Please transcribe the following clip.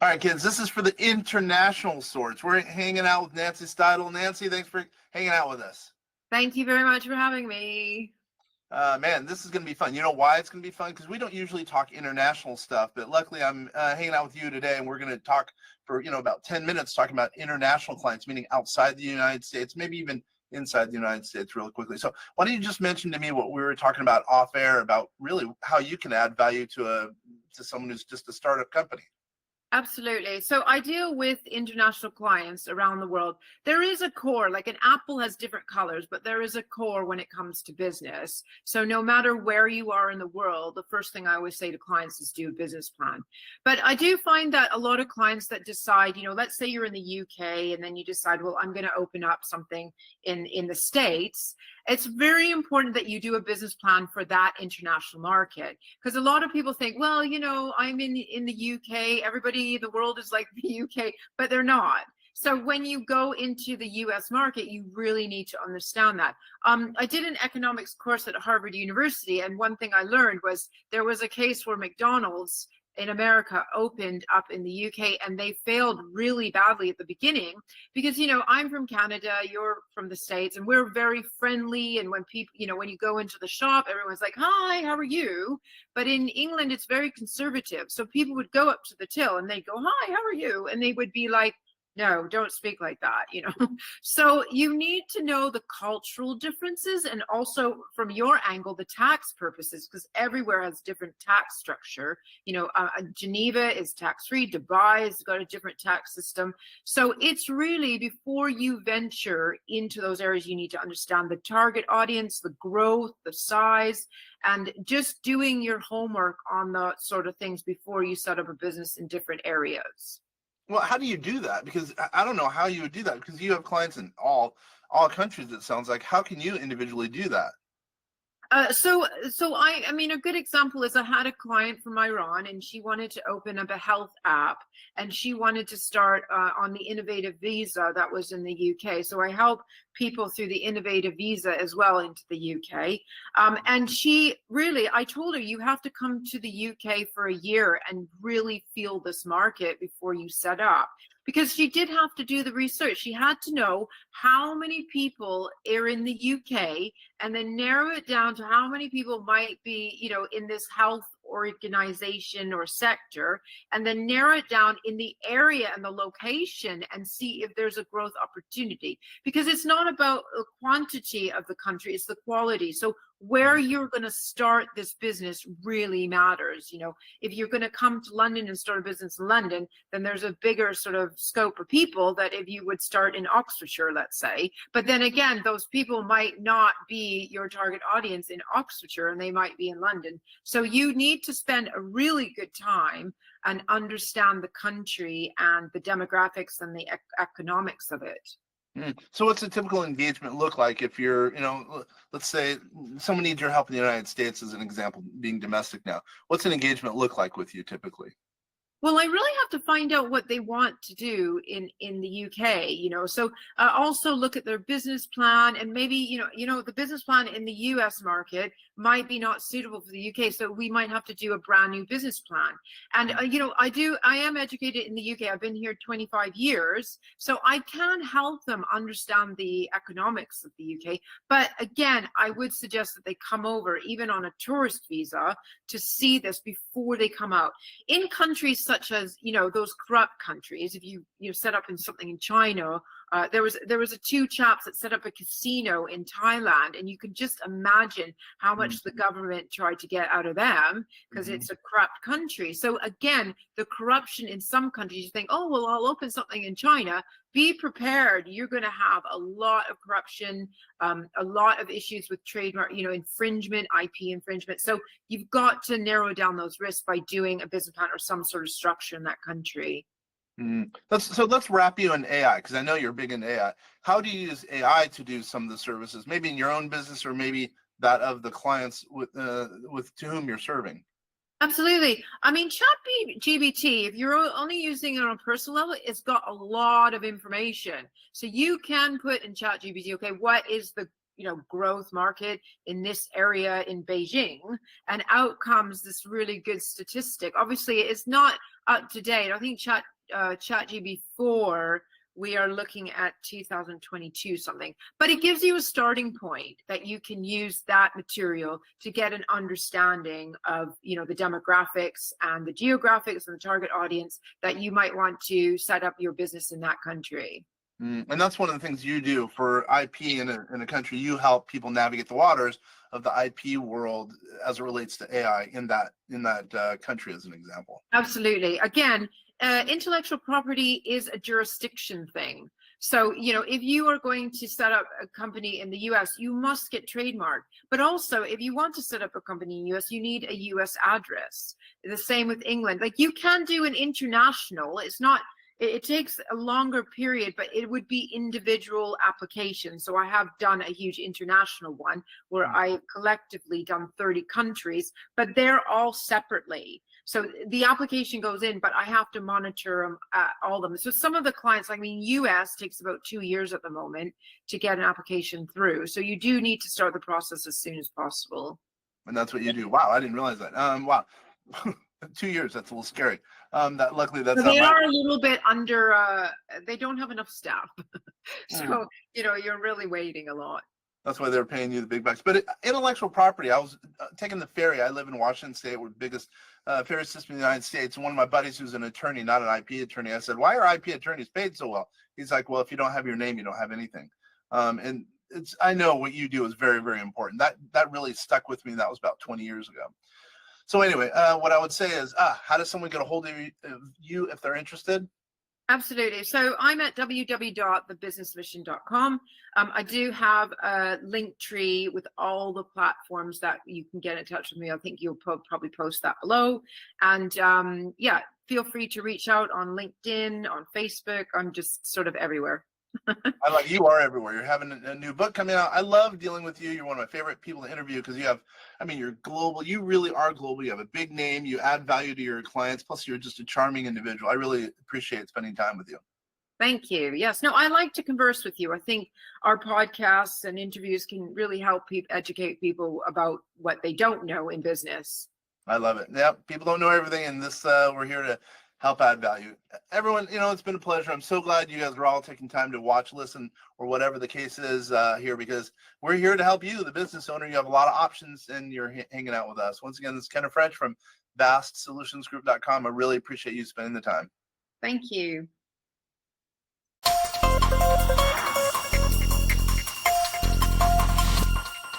All right, kids, this is for the international sorts. We're hanging out with Nancy Stidle. Nancy, thanks for hanging out with us. Thank you very much for having me. Man, this is going to be fun. You know why it's going to be fun? Because we don't usually talk international stuff, but luckily I'm hanging out with you today, and we're going to talk for, about 10 minutes talking about international clients, meaning outside the United States, maybe even inside the United States really quickly. So why don't you just mention to me what we were talking about off air about really how you can add value to someone who's just a startup company? Absolutely. So I deal with international clients around the world. There is a core, like an apple has different colors, but there is a core when it comes to business. So no matter where you are in the world, the first thing I always say to clients is do a business plan. But I do find that a lot of clients that decide, let's say you're in the UK and then you decide, well, I'm going to open up something in the States. It's very important that you do a business plan for that international market, because a lot of people think, well, I'm in the UK, everybody, the world is like the UK, but they're not. So when you go into the US market, you really need to understand that. I did an economics course at Harvard University, and one thing I learned was there was a case where McDonald's in America opened up in the UK, and they failed really badly at the beginning because, I'm from Canada, you're from the States, and we're very friendly. And when people, when you go into the shop, everyone's like, hi, how are you? But in England, it's very conservative. So people would go up to the till and they'd go, hi, how are you? And they would be like, no, don't speak like that, So you need to know the cultural differences, and also from your angle, the tax purposes, because everywhere has different tax structure. Geneva is tax-free, Dubai has got a different tax system. So it's really, before you venture into those areas, you need to understand the target audience, the growth, the size, and just doing your homework on the sort of things before you set up a business in different areas. Well, how do you do that? Because I don't know how you would do that, because you have clients in all countries, it sounds like. How can you individually do that? So I mean, a good example is I had a client from Iran, and she wanted to open up a health app, and she wanted to start on the innovative visa that was in the UK. So I help people through the innovative visa as well into the UK. And I told her, you have to come to the UK for a year and really feel this market before you set up. Because she did have to do the research. She had to know how many people are in the UK, and then narrow it down to how many people might be, in this health organization or sector, and then narrow it down in the area and the location and see if there's a growth opportunity. Because it's not about the quantity of the country, it's the quality. So where you're going to start this business really matters. If you're going to come to London and start a business in London, then there's a bigger sort of scope of people that if you would start in Oxfordshire, let's say. But then again, those people might not be your target audience in Oxfordshire, and they might be in London. So you need to spend a really good time and understand the country and the demographics and the economics of it. So what's a typical engagement look like if you're, let's say someone needs your help in the United States, as an example, being domestic now? What's an engagement look like with you typically? Well, I really have to find out what they want to do in the UK, So also look at their business plan, and maybe, the business plan in the US market might be not suitable for the UK. So we might have to do a brand new business plan. And, I am educated in the UK. I've been here 25 years. So I can help them understand the economics of the UK. But again, I would suggest that they come over, even on a tourist visa, to see this before they come out. In countries such as, those corrupt countries, if you set up in something in China, there was two chaps that set up a casino in Thailand, and you can just imagine how much the government tried to get out of them, because it's a corrupt country. So again, the corruption in some countries, you think, oh, well, I'll open something in China. Be prepared. You're going to have a lot of corruption, a lot of issues with trademark, infringement, IP infringement. So you've got to narrow down those risks by doing a business plan or some sort of structure in that country. Let's wrap you in AI, because I know you're big in AI. How do you use AI to do some of the services, maybe in your own business or maybe that of the clients with to whom you're serving? Absolutely. I mean, ChatGPT, if you're only using it on a personal level, it's got a lot of information. So you can put in ChatGPT, okay, what is the growth market in this area in Beijing, and out comes this really good statistic. Obviously, it's not up to date. I think ChatGPT 4, we are looking at 2022 something, but it gives you a starting point that you can use that material to get an understanding of, you know, the demographics and the geographics and the target audience that you might want to set up your business in that country. And that's one of the things you do for IP in a country. You help people navigate the waters of the IP world as it relates to AI in that country, as an example. Absolutely. Again, intellectual property is a jurisdiction thing. So, you know, if you are going to set up a company in the US, you must get trademarked. But also, if you want to set up a company in the US, you need a US address. The same with England. Like, you can do an international. It's not, it takes a longer period, but it would be individual applications. So I have done a huge international one where I've collectively done 30 countries, but they're all separately. So the application goes in, but I have to monitor them, all of them. So some of the clients, I mean, US takes about 2 years at the moment to get an application through. So you do need to start the process as soon as possible. And that's what you do. Wow, I didn't realize that. Wow. 2 years, that's a little scary. That luckily that's so they are a little bit under, they don't have enough staff. So, you know, you're really waiting a lot. That's why they're paying you the big bucks. But intellectual property, I was taking the ferry. I live in Washington State. We're the biggest ferry system in the United States. And one of my buddies who's an attorney, not an IP attorney, I said, why are IP attorneys paid so well? He's like, well, if you don't have your name, you don't have anything. And I know what you do is very, very important. That really stuck with me. That was about 20 years ago. So anyway, what I would say is, how does someone get a hold of you if they're interested? Absolutely. So I'm at www.thebusinessmission.com. I do have a link tree with all the platforms that you can get in touch with me. I think you'll probably post that below. And yeah, feel free to reach out on LinkedIn, on Facebook. I'm just sort of everywhere. I like, you are everywhere. You're having a new book coming out. I love dealing with you. You're one of my favorite people to interview because you have, I mean, you're global. You really are global. You have a big name. You add value to your clients. Plus, you're just a charming individual. I really appreciate spending time with you. Thank you. Yes. No, I like to converse with you. I think our podcasts and interviews can really help educate people about what they don't know in business. I love it. Yeah, people don't know everything, and this we're here to help add value. Everyone, you know, it's been a pleasure. I'm so glad you guys are all taking time to watch, listen, or whatever the case is here, because we're here to help you, the business owner. You have a lot of options, and you're hanging out with us. Once again, this is Kenneth French from VastSolutionsGroup.com. I really appreciate you spending the time. Thank you.